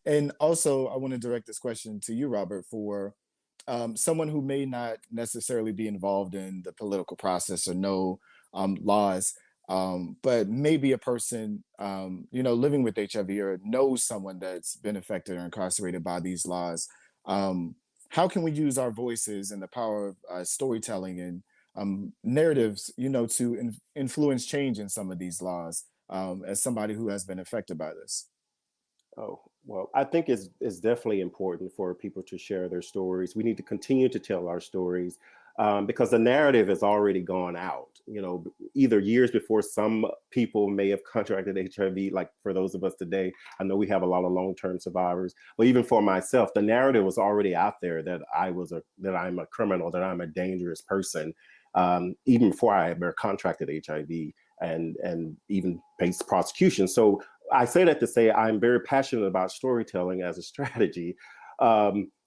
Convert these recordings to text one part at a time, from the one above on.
And also, I want to direct this question to you, Robert, for someone who may not necessarily be involved in the political process or know laws, but maybe a person, living with HIV or knows someone that's been affected or incarcerated by these laws. Um, how can we use our voices and the power of storytelling and narratives, to influence change in some of these laws as somebody who has been affected by this? Oh, well, I think it's definitely important for people to share their stories. We need to continue to tell our stories because the narrative has already gone out. Either years before some people may have contracted HIV, like for those of us today. I know we have a lot of long-term survivors, but even for myself, the narrative was already out there that that I'm a criminal, that I'm a dangerous person, even before I ever contracted HIV and even faced prosecution. So I say that to say I'm very passionate about storytelling as a strategy,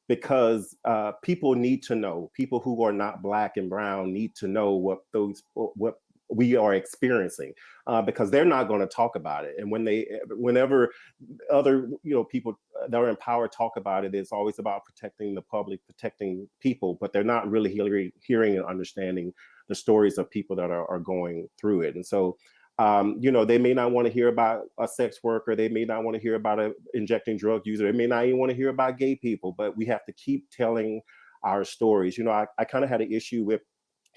because people need to know. People who are not Black and brown need to know what we are experiencing, because they're not going to talk about it. And whenever other people that are in power talk about it, it's always about protecting the public, protecting people, but they're not really hearing and understanding the stories of people that are going through it. And so they may not want to hear about a sex worker. They may not want to hear about a injecting drug user. They may not even want to hear about gay people, but we have to keep telling our stories. I kind of had an issue with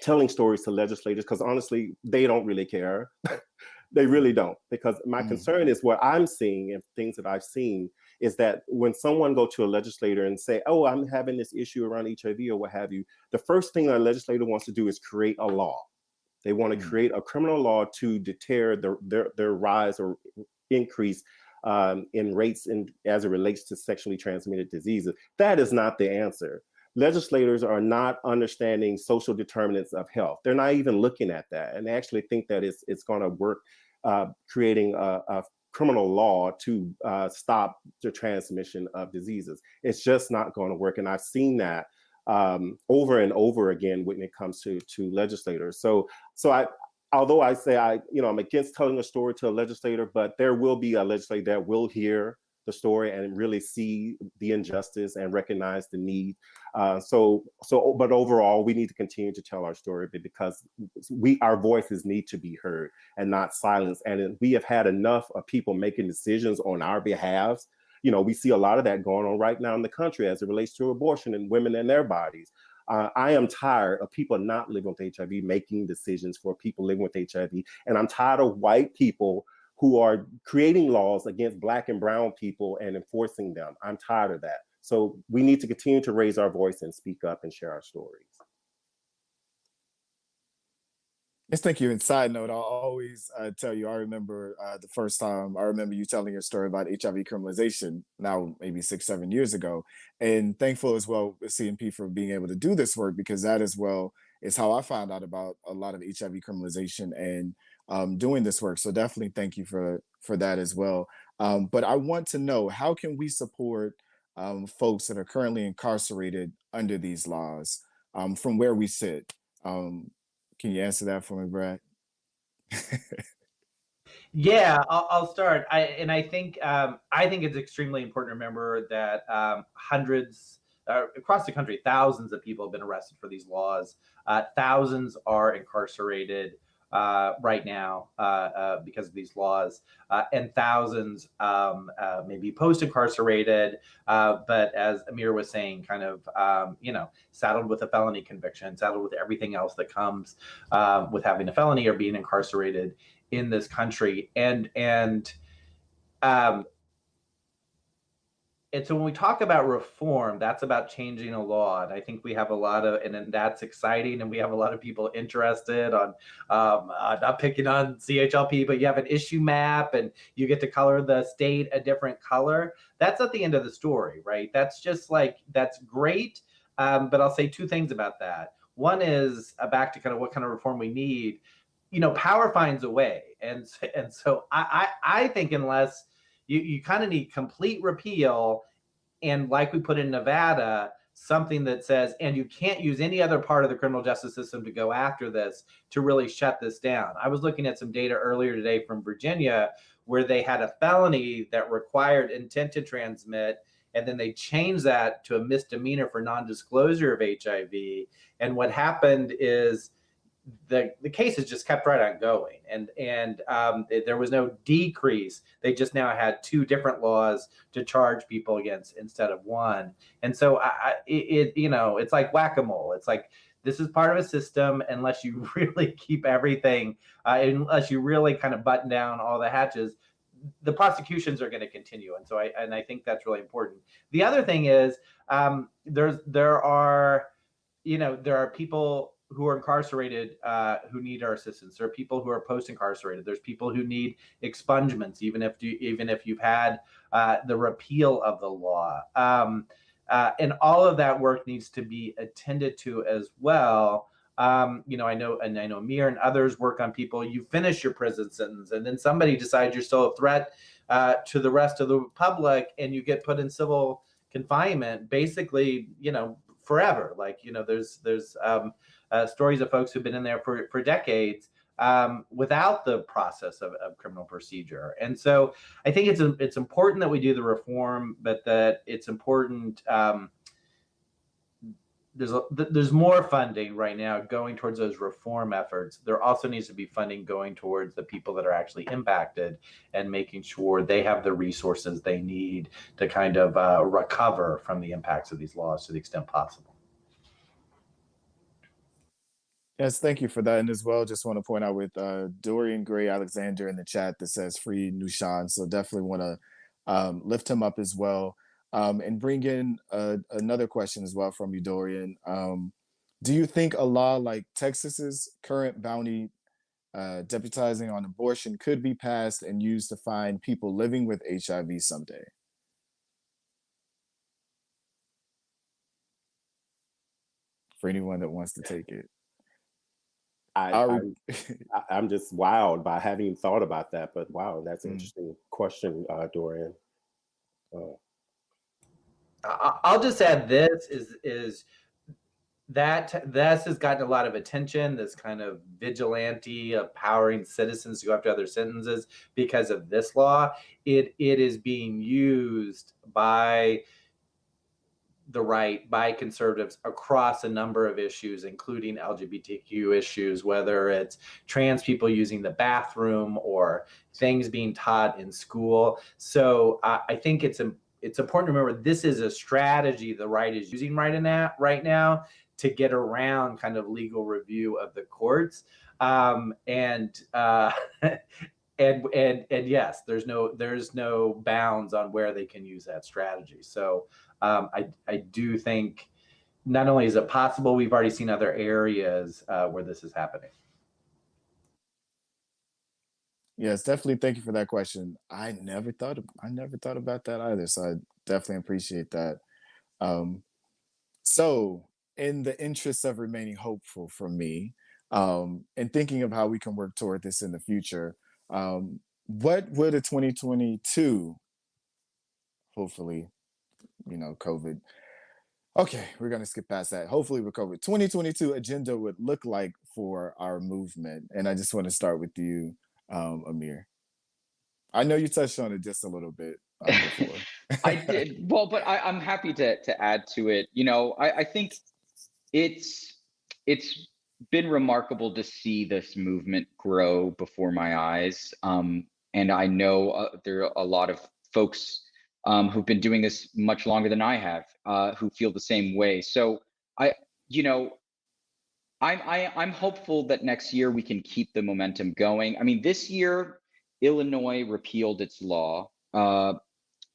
telling stories to legislators because honestly, they don't really care. They really don't, because my Mm. concern is what I'm seeing and things that I've seen is that when someone go to a legislator and say, oh, I'm having this issue around HIV or what have you, the first thing a legislator wants to do is create a law. They want to Mm. create a criminal law to deter their rise or increase in rates as it relates to sexually transmitted diseases. That is not the answer. Legislators are not understanding social determinants of health. They're not even looking at that, and they actually think that it's going to work, creating a criminal law to stop the transmission of diseases. It's just not going to work, and I've seen that over and over again when it comes to legislators. So although I say I'm against telling a story to a legislator, but there will be a legislator that will hear the story and really see the injustice and recognize the need. But overall, we need to continue to tell our story because our voices need to be heard and not silenced. And we have had enough of people making decisions on our behalves. We see a lot of that going on right now in the country as it relates to abortion and women and their bodies. I am tired of people not living with HIV making decisions for people living with HIV. And I'm tired of white people who are creating laws against Black and brown people and enforcing them. I'm tired of that. So we need to continue to raise our voice and speak up and share our stories. Yes, thank you. And side note, I'll always tell you, I remember the first time I remember you telling your story about HIV criminalization now, maybe 6, 7 years ago. And thankful as well with CNP for being able to do this work because that as well is how I found out about a lot of HIV criminalization and doing this work. So definitely thank you for that as well. But I want to know, how can we support folks that are currently incarcerated under these laws from where we sit? Um, can you answer that for me, Brad? Yeah, I'll start. I think it's extremely important to remember that hundreds across the country, thousands of people have been arrested for these laws. Thousands are incarcerated right now because of these laws, and thousands may be post-incarcerated, but as Amir was saying, kind of saddled with a felony conviction, saddled with everything else that comes with having a felony or being incarcerated in this country. Um, and so when we talk about reform, that's about changing a law. And I think we have a lot of, and that's exciting. And we have a lot of people interested on, not picking on CHLP, but you have an issue map and you get to color the state a different color. That's not the end of the story, right? That's just that's great. But I'll say two things about that. One is back to kind of what kind of reform we need. Power finds a way. And so I think unless you kind of need complete repeal, and like we put in Nevada, something that says, and you can't use any other part of the criminal justice system to go after this to really shut this down. I was looking at some data earlier today from Virginia, where they had a felony that required intent to transmit, and then they changed that to a misdemeanor for non-disclosure of HIV. And what happened is the cases just kept right on going, and there was no decrease. They just now had two different laws to charge people against instead of one. And so it's like whack-a-mole. It's like, this is part of a system. Unless you really keep everything, unless you really kind of button down all the hatches, the prosecutions are going to continue. And so I think that's really important. The other thing is, there are people who are incarcerated who need our assistance. There are people who are post-incarcerated. There's people who need expungements, even if you've had the repeal of the law. And all of that work needs to be attended to as well. I know Amir and others work on people. You finish your prison sentence, and then somebody decides you're still a threat to the rest of the public, and you get put in civil confinement, basically, forever. Like, there's stories of folks who've been in there for decades without the process of criminal procedure. And so I think it's important that we do the reform, but that it's important. There's more funding right now going towards those reform efforts. There also needs to be funding going towards the people that are actually impacted and making sure they have the resources they need to kind of recover from the impacts of these laws to the extent possible. Yes, thank you for that. And as well, just want to point out with Dorian Gray Alexander in the chat that says free Nushan. So definitely want to lift him up as well. And bring in another question as well from you, Dorian. Do you think a law like Texas's current bounty deputizing on abortion could be passed and used to find people living with HIV someday? For anyone that wants to take it. I'm just wowed by having thought about that, but wow, that's an interesting question, Dorian. I'll just add this is that this has gotten a lot of attention, this kind of vigilante empowering citizens to go after other sentences because of this law. It is being used by the right, by conservatives across a number of issues, including LGBTQ issues, whether it's trans people using the bathroom or things being taught in school. So I think it's important to remember this is a strategy the right is using right now to get around kind of legal review of the courts. And yes, there's no bounds on where they can use that strategy. So I do think not only is it possible, we've already seen other areas where this is happening. Yes, definitely. Thank you for that question. I never thought about that either. So I definitely appreciate that. So in the interest of remaining hopeful for me, and thinking of how we can work toward this in the future, what would a 2022, hopefully, COVID. Okay, we're going to skip past that. Hopefully with COVID, 2022 agenda would look like for our movement. And I just want to start with you, Amir. I know you touched on it just a little bit before. I did. Well, but I'm happy to add to it. I think it's been remarkable to see this movement grow before my eyes. And I know there are a lot of folks who've been doing this much longer than I have, who feel the same way. So I'm hopeful that next year we can keep the momentum going. I mean, this year, Illinois repealed its law.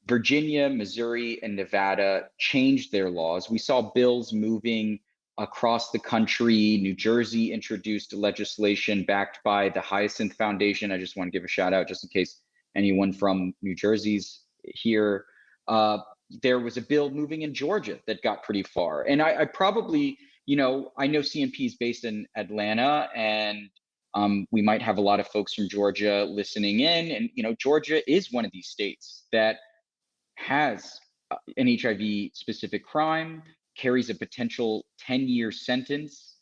Virginia, Missouri, and Nevada changed their laws. We saw bills moving across the country. New Jersey introduced legislation backed by the Hyacinth Foundation. I just want to give a shout out just in case anyone from New Jersey's here. There was a bill moving in Georgia that got pretty far. And I probably, I know CNP is based in Atlanta, and we might have a lot of folks from Georgia listening in. And, Georgia is one of these states that has an HIV specific crime, carries a potential 10-year sentence.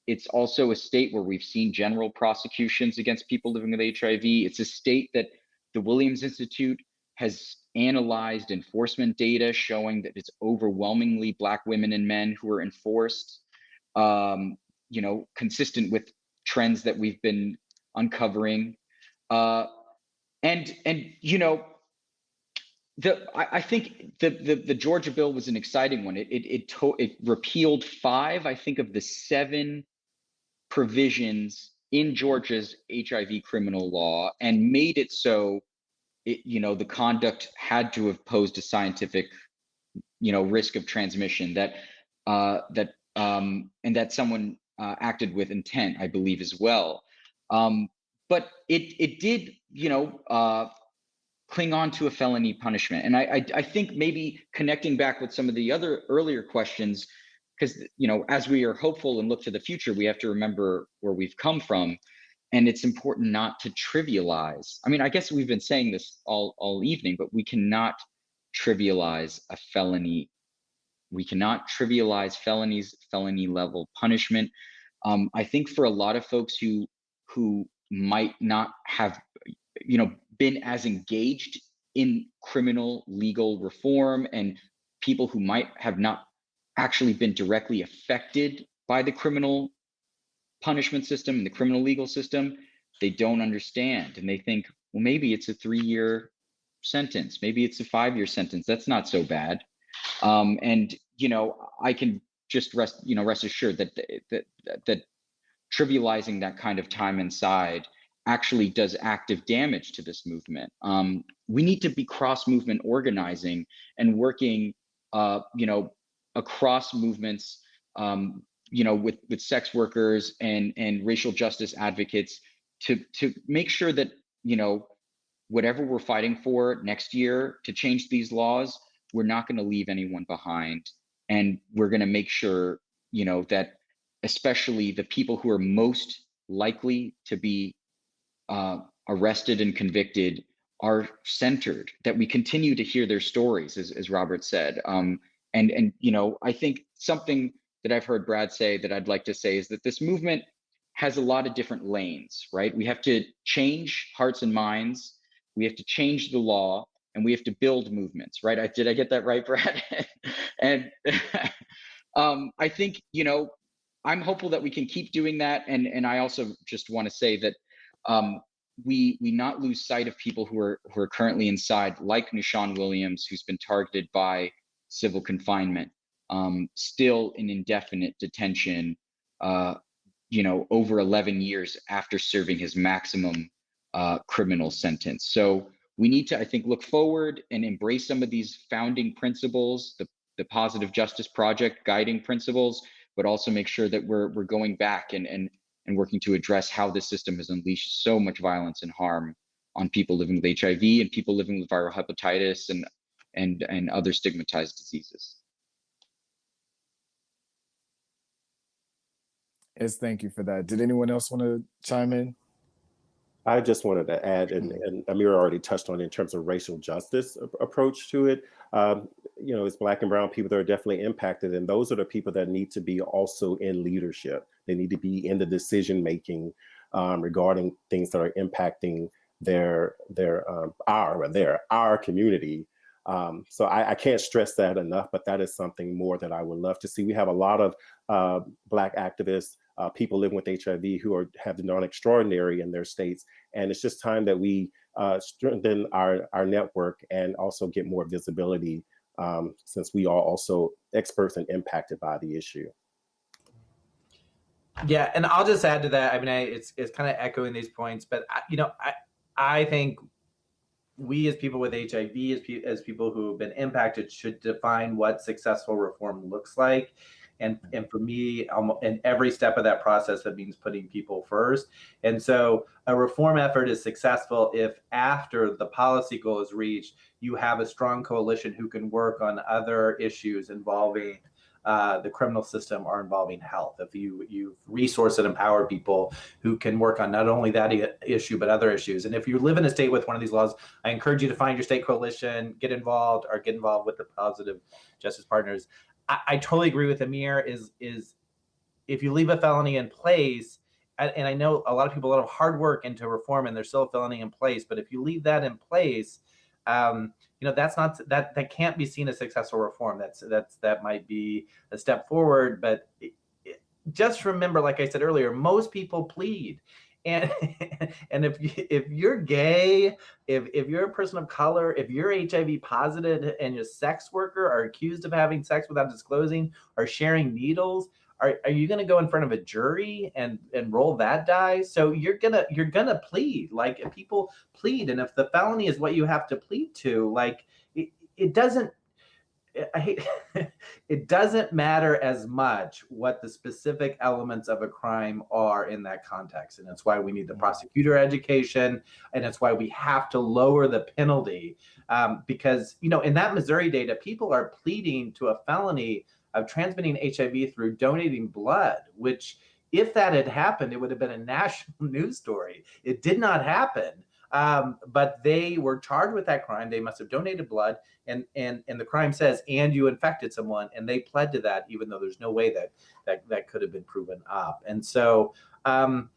It's also a state where we've seen general prosecutions against people living with HIV. It's a state that The Williams Institute has analyzed enforcement data showing that it's overwhelmingly Black women and men who are enforced, consistent with trends that we've been uncovering. I think the Georgia bill was an exciting one. It repealed 5, I think, of the 7 provisions in Georgia's HIV criminal law and made it so the conduct had to have posed a scientific risk of transmission and that someone acted with intent, I believe, as well. But it did cling on to a felony punishment. And I think maybe connecting back with some of the other earlier questions, because as we are hopeful and look to the future, we have to remember where we've come from. And it's important not to trivialize. I mean, I guess we've been saying this all evening, but we cannot trivialize a felony. We cannot trivialize felonies, felony level punishment. I think for a lot of folks who might not have, been as engaged in criminal legal reform, and people who might have not actually been directly affected by the criminal punishment system and the criminal legal system, they don't understand. And they think, well, maybe it's a 3-year sentence. Maybe it's a 5-year sentence. That's not so bad. I can just rest assured that trivializing that kind of time inside actually does active damage to this movement. We need to be cross-movement organizing and working, across movements, with sex workers and racial justice advocates to make sure that, whatever we're fighting for next year to change these laws, we're not going to leave anyone behind. And we're going to make sure, that especially the people who are most likely to be arrested and convicted are centered, that we continue to hear their stories, as Robert said. I think something that I've heard Brad say that I'd like to say is that this movement has a lot of different lanes, right? We have to change hearts and minds. We have to change the law, and we have to build movements, right? Did I get that right, Brad? And I think, I'm hopeful that we can keep doing that. And I also just want to say that we not lose sight of people who are currently inside, like Nushan Williams, who's been targeted by civil confinement, still in indefinite detention, over 11 years after serving his maximum criminal sentence. So we need to, I think, look forward and embrace some of these founding principles, the Positive Justice Project guiding principles, but also make sure that we're going back and working to address how this system has unleashed so much violence and harm on people living with HIV and people living with viral hepatitis and other stigmatized diseases. Yes, thank you for that. Did anyone else want to chime in? I just wanted to add, and Amir already touched on it in terms of racial justice approach to it. It's Black and brown people that are definitely impacted, and those are the people that need to be also in leadership. They need to be in the decision making regarding things that are impacting our community. So I can't stress that enough, but that is something more that I would love to see. We have a lot of Black activists, people living with HIV who have done extraordinary in their states. And it's just time that we strengthen our network and also get more visibility, since we are also experts and impacted by the issue. Yeah, and I'll just add to that. I mean, it's kind of echoing these points, but I think we as people with HIV, as people who have been impacted, should define what successful reform looks like. And for me, in every step of that process, that means putting people first. And so a reform effort is successful if after the policy goal is reached, you have a strong coalition who can work on other issues involving the criminal system or involving health. If you resource and empower people who can work on not only that issue, but other issues. And if you live in a state with one of these laws, I encourage you to find your state coalition, get involved with the Positive Justice Partners. I totally agree with Amir is if you leave a felony in place and I know a lot of people, a lot of hard work into reform, and there's still a felony in place. But if you leave that in place, that's not that can't be seen as successful reform. That might be a step forward, but just remember, like I said earlier, most people plead. And and if you're gay, if you're a person of color, if you're HIV positive and you're a sex worker, are accused of having sex without disclosing, or sharing needles, are you going to go in front of a jury and roll that die? So you're gonna plead. Like, if people plead, and if the felony is what you have to plead to, like, it doesn't. I hate it doesn't matter as much what the specific elements of a crime are in that context. And that's why we need the prosecutor education, and it's why we have to lower the penalty, because in that Missouri data, people are pleading to a felony of transmitting HIV through donating blood, which, if that had happened, it would have been a national news story. It did not happen. But they were charged with that crime. They must have donated blood, and the crime says, and you infected someone, and they pled to that, even though there's no way that could have been proven up. And so, and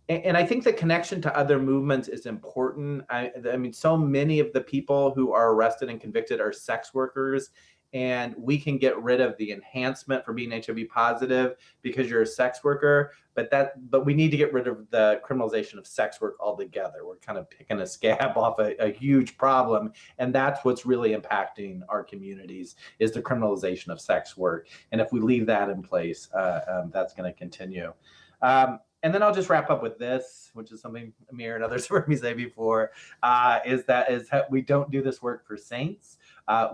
I think the connection to other movements is important. I mean, so many of the people who are arrested and convicted are sex workers, and we can get rid of the enhancement for being HIV positive because you're a sex worker, but we need to get rid of the criminalization of sex work altogether. We're kind of picking a scab off a huge problem, and that's what's really impacting our communities, is the criminalization of sex work. And if we leave that in place, that's going to continue. And then I'll just wrap up with this, which is something Amir and others heard me say before, is that we don't do this work for saints.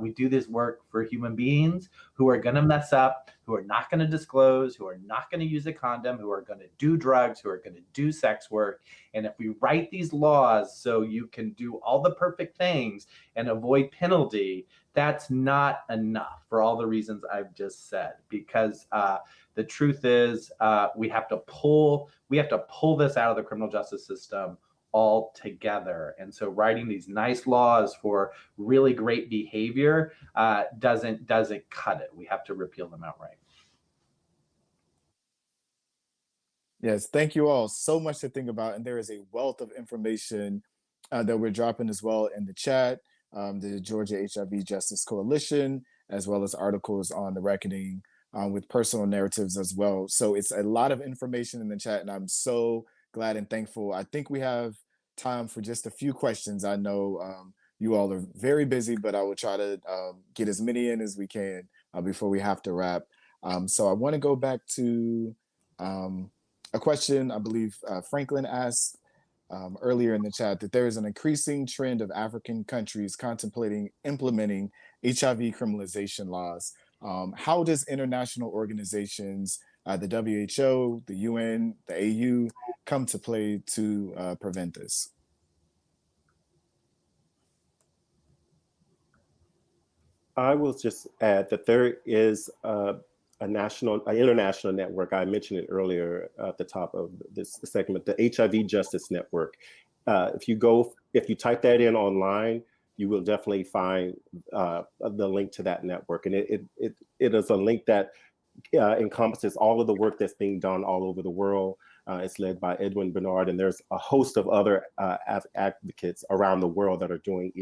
We do this work for human beings who are going to mess up, who are not going to disclose, who are not going to use a condom, who are going to do drugs, who are going to do sex work. And if we write these laws so you can do all the perfect things and avoid penalty, that's not enough for all the reasons I've just said. Because the truth is, we have to pull this out of the criminal justice system all together. And so writing these nice laws for really great behavior doesn't cut it. We have to repeal them outright. Yes, thank you all. So much to think about, and there is a wealth of information that we're dropping as well in the chat. The Georgia HIV Justice Coalition, as well as articles on the reckoning with personal narratives as well. So it's a lot of information in the chat, and I'm so glad and thankful. I think we have time for just a few questions. I know you all are very busy, but I will try to get as many in as we can before we have to wrap. So I want to go back to a question I believe Franklin asked earlier in the chat, that there is an increasing trend of African countries contemplating implementing HIV criminalization laws. How does international organizations, the WHO, the UN, the AU, come to play to prevent this? I will just add that there is an international network. I mentioned it earlier at the top of this segment, the HIV Justice Network. If you type that in online, you will definitely find the link to that network. And it is a link that encompasses all of the work that's being done all over the world. It's led by Edwin Bernard, and there's a host of other advocates around the world that are doing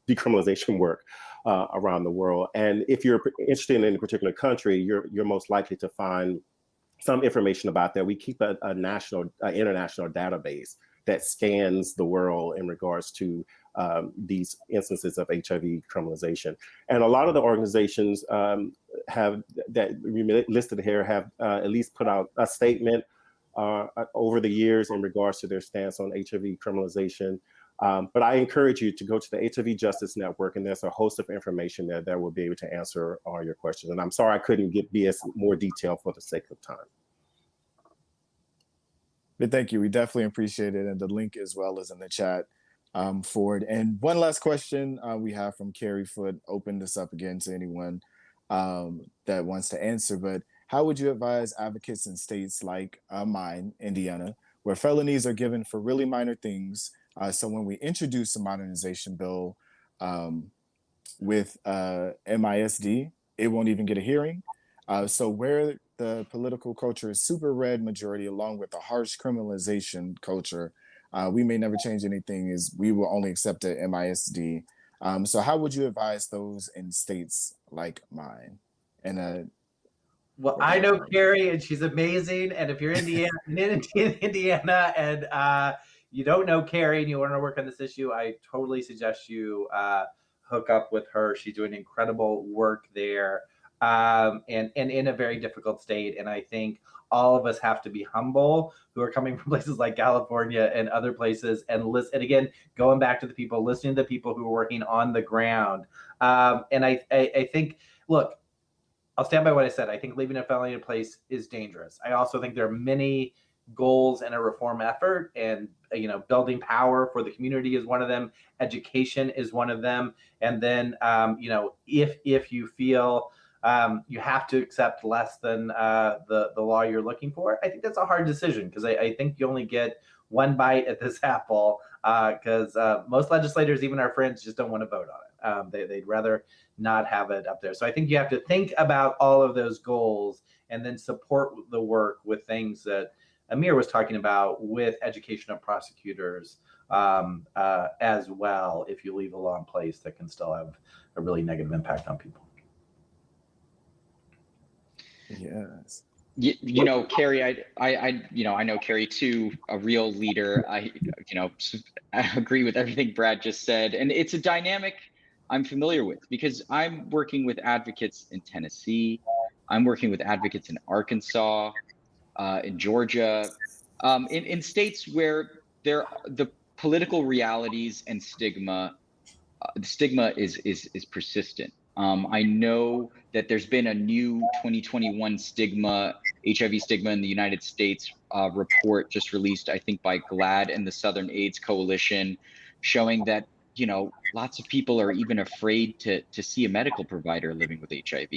decriminalization work around the world. And if you're interested in a particular country, you're most likely to find some information about that. We keep an international database that scans the world in regards to these instances of HIV criminalization. And a lot of the organizations that listed here have at least put out a statement over the years in regards to their stance on HIV criminalization. But I encourage you to go to the HIV Justice Network, and there's a host of information there that will be able to answer all your questions. And I'm sorry I couldn't be as more detailed for the sake of time. But thank you. We definitely appreciate it. And the link as well is in the chat for it. And one last question we have from Carrie Foote. Open this up again to anyone that wants to answer. But how would you advise advocates in states like mine, Indiana, where felonies are given for really minor things? So when we introduce a modernization bill with MISD, it won't even get a hearing. So where the political culture is super red majority, along with the harsh criminalization culture. We may never change anything, is we will only accept the MISD. So how would you advise those in states like mine? And Well, working I with know Congress. Carrie, and she's amazing. And if you're in Indiana, and you don't know Carrie and you want to work on this issue, I totally suggest you hook up with her. She's doing incredible work there, and in a very difficult state. And I think all of us have to be humble who are coming from places like California and other places, and listen. And again, going back to the people, listening to the people who are working on the ground. And I think, look, I'll stand by what I said. I think leaving a felony in place is dangerous. I also think there are many goals in a reform effort, and building power for the community is one of them. Education is one of them. And then if you feel you have to accept less than the law you're looking for, I think that's a hard decision, because I think you only get one bite at this apple, because most legislators, even our friends, just don't want to vote on it. They'd rather not have it up there. So I think you have to think about all of those goals and then support the work with things that Amir was talking about with education of prosecutors as well, if you leave a law in place that can still have a really negative impact on people. Yes. Carrie, I know Carrie too, a real leader. I agree with everything Brad just said. And it's a dynamic I'm familiar with, because I'm working with advocates in Tennessee. I'm working with advocates in Arkansas, in Georgia, in states where the political realities and stigma, the stigma is persistent. I know that there's been a new 2021 HIV stigma in the United States report just released, I think, by GLAAD and the Southern AIDS Coalition, showing that lots of people are even afraid to see a medical provider living with HIV.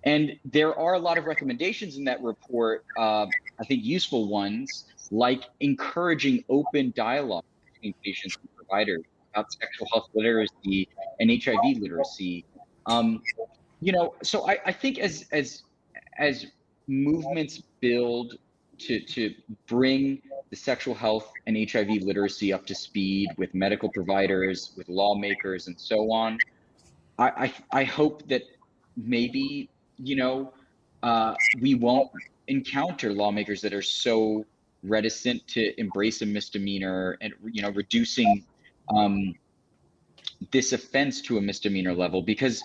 And there are a lot of recommendations in that report, I think useful ones, like encouraging open dialogue between patients and providers about sexual health literacy and HIV literacy. So I think as movements build to bring the sexual health and HIV literacy up to speed with medical providers, with lawmakers, and so on, I hope that maybe we won't encounter lawmakers that are so reticent to embrace a misdemeanor and reducing this offense to a misdemeanor level, because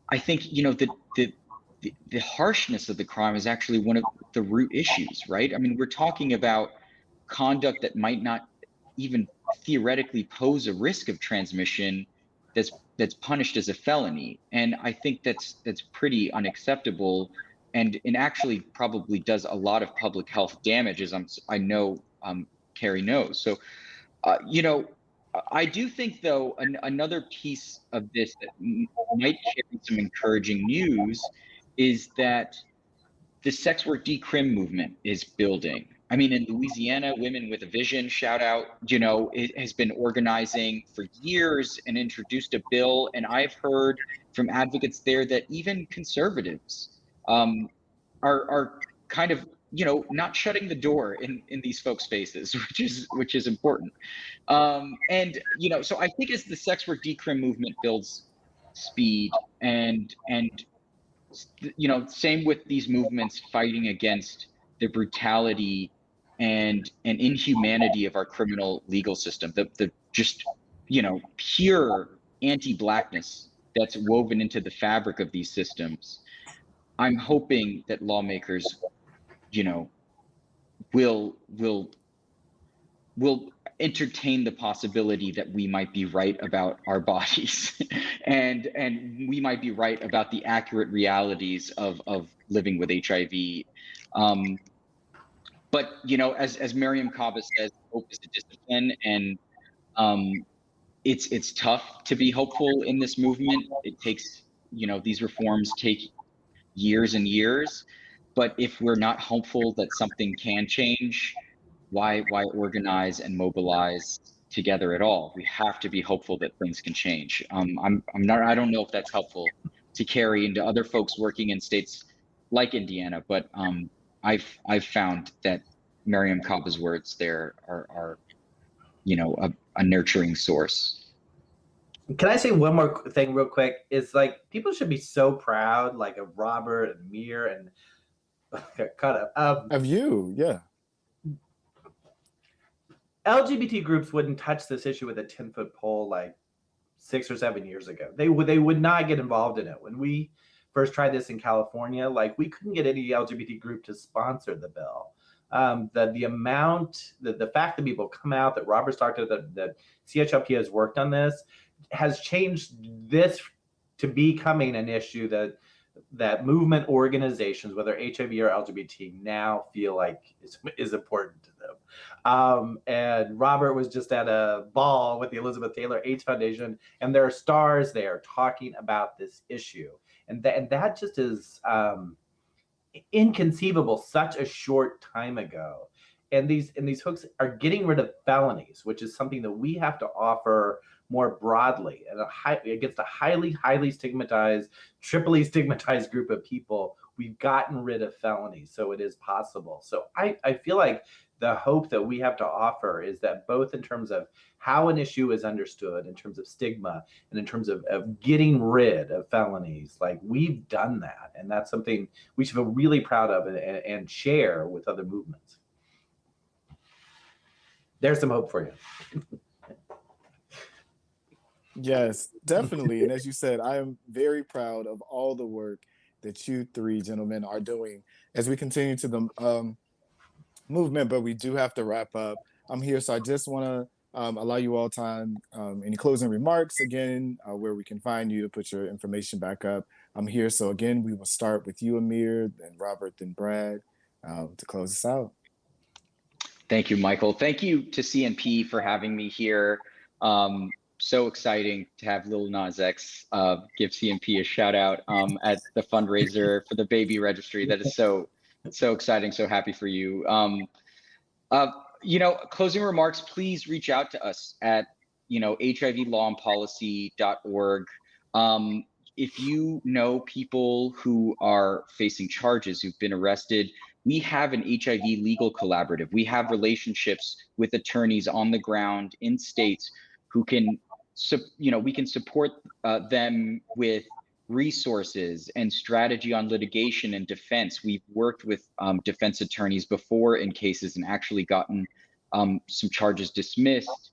I think the harshness of the crime is actually one of the root issues, right? I mean, we're talking about conduct that might not even theoretically pose a risk of transmission that's punished as a felony, and I think that's pretty unacceptable, and actually probably does a lot of public health damage, as I know Carrie knows. So I do think, though, another piece of this that might carry some encouraging news is that the sex work decrim movement is building. I mean, in Louisiana, Women with a Vision, shout out, it has been organizing for years and introduced a bill. And I've heard from advocates there that even conservatives are kind of not shutting the door in these folks' faces, which is important. And so I think as the sex work decrim movement builds speed, and same with these movements fighting against the brutality and inhumanity of our criminal legal system, the just pure anti-blackness that's woven into the fabric of these systems. I'm hoping that lawmakers will entertain the possibility that we might be right about our bodies and we might be right about the accurate realities of living with HIV. But as Miriam Kaba says, hope is a discipline, and it's tough to be hopeful in this movement. It takes these reforms take years and years, but if we're not hopeful that something can change, why organize and mobilize together at all? We have to be hopeful that things can change. I don't know if that's helpful to Carrie and to other folks working in states like Indiana, but I've found that Miriam Kaba's words there are a nurturing source. Can I say one more thing real quick? Is like people should be so proud, like of Robert and Amir and cut up. Of you, yeah. LGBT groups wouldn't touch this issue with a 10-foot pole like 6 or 7 years ago. They would not get involved in it. When we first tried this in California, like we couldn't get any LGBT group to sponsor the bill. The fact that people come out, that Robert's talked to, that CHLP has worked on this, has changed this to becoming an issue that movement organizations, whether HIV or LGBT, now feel like is important to them. And Robert was just at a ball with the Elizabeth Taylor AIDS Foundation, and there are stars there talking about this issue. And that just is inconceivable such a short time ago. And these hooks are getting rid of felonies, which is something that we have to offer more broadly and against a highly stigmatized, triply stigmatized group of people. We've gotten rid of felonies, so it is possible. So I feel like the hope that we have to offer is that both in terms of how an issue is understood, in terms of stigma, and in terms of getting rid of felonies, like we've done that. And that's something we should feel really proud of and share with other movements. There's some hope for you. Yes, definitely. And as you said, I am very proud of all the work that you three gentlemen are doing as we continue to the movement, but we do have to wrap up. I'm here, so I just want to allow you all time. Any closing remarks again, where we can find you to put your information back up. I'm here, so again, we will start with you, Amir, then Robert, then Brad, to close us out. Thank you, Michael. Thank you to CNP for having me here. So exciting to have Lil Nas X give CNP a shout out at the fundraiser for the baby registry. That is so exciting. So happy for you. Closing remarks, please reach out to us at, HIVlawandpolicy.org. If you know people who are facing charges, who've been arrested, we have an HIV legal collaborative. We have relationships with attorneys on the ground in states who can, we can support them with resources and strategy on litigation and defense. We've worked with defense attorneys before in cases and actually gotten some charges dismissed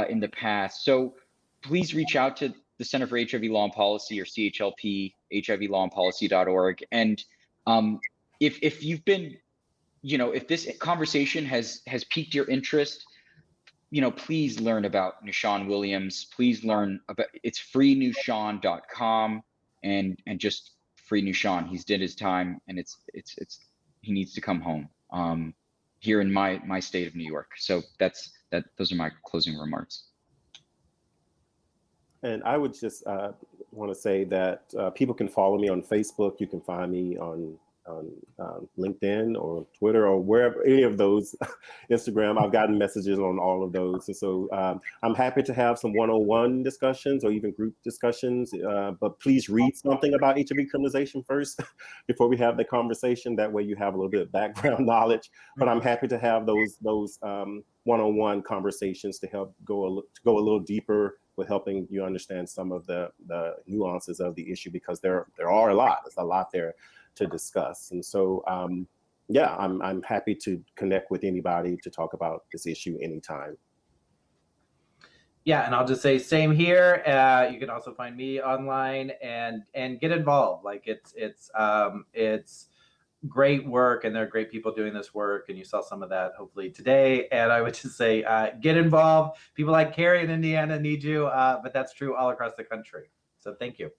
in the past. So please reach out to the Center for HIV Law and Policy or CHLP, HIVlawandpolicy.org. And if you've been, if this conversation has piqued your interest, please learn about Nushan Williams. Please learn about, it's freenushan.com and just free Nushan. He's did his time, and he needs to come home here in my state of New York. So those are my closing remarks. And I would just want to say that people can follow me on Facebook. You can find me on LinkedIn or Twitter or wherever, any of those, Instagram. I've gotten messages on all of those. And so I'm happy to have some one-on-one discussions or even group discussions, but please read something about HIV criminalization first before we have the conversation. That way you have a little bit of background knowledge, but I'm happy to have those one-on-one conversations to help go a little deeper with helping you understand some of the nuances of the issue, because there are a lot. There's a lot there to discuss. And so, yeah, I'm happy to connect with anybody to talk about this issue anytime. Yeah, and I'll just say same here. You can also find me online and get involved. Like it's great work, and there are great people doing this work, and you saw some of that hopefully today. And I would just say get involved. People like Carrie in Indiana need you, but that's true all across the country. So thank you.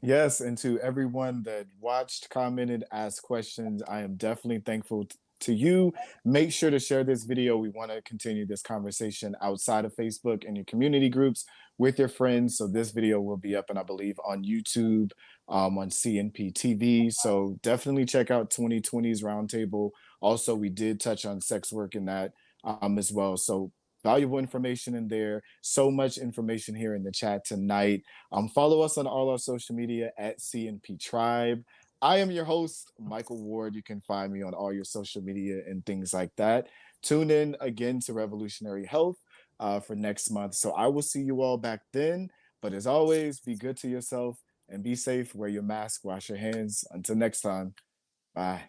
Yes, and to everyone that watched, commented, asked questions, I am definitely thankful to you. Make sure to share this video. We want to continue this conversation outside of Facebook and your community groups with your friends. So this video will be up, and I believe on YouTube, on CNP TV. So definitely check out 2020's Roundtable. Also, we did touch on sex work in that as well. So valuable information in there. So much information here in the chat tonight. Follow us on all our social media at CNP Tribe. I am your host, Michael Ward. You can find me on all your social media and things like that. Tune in again to Revolutionary Health for next month. So I will see you all back then. But as always, be good to yourself and be safe. Wear your mask, wash your hands. Until next time, bye.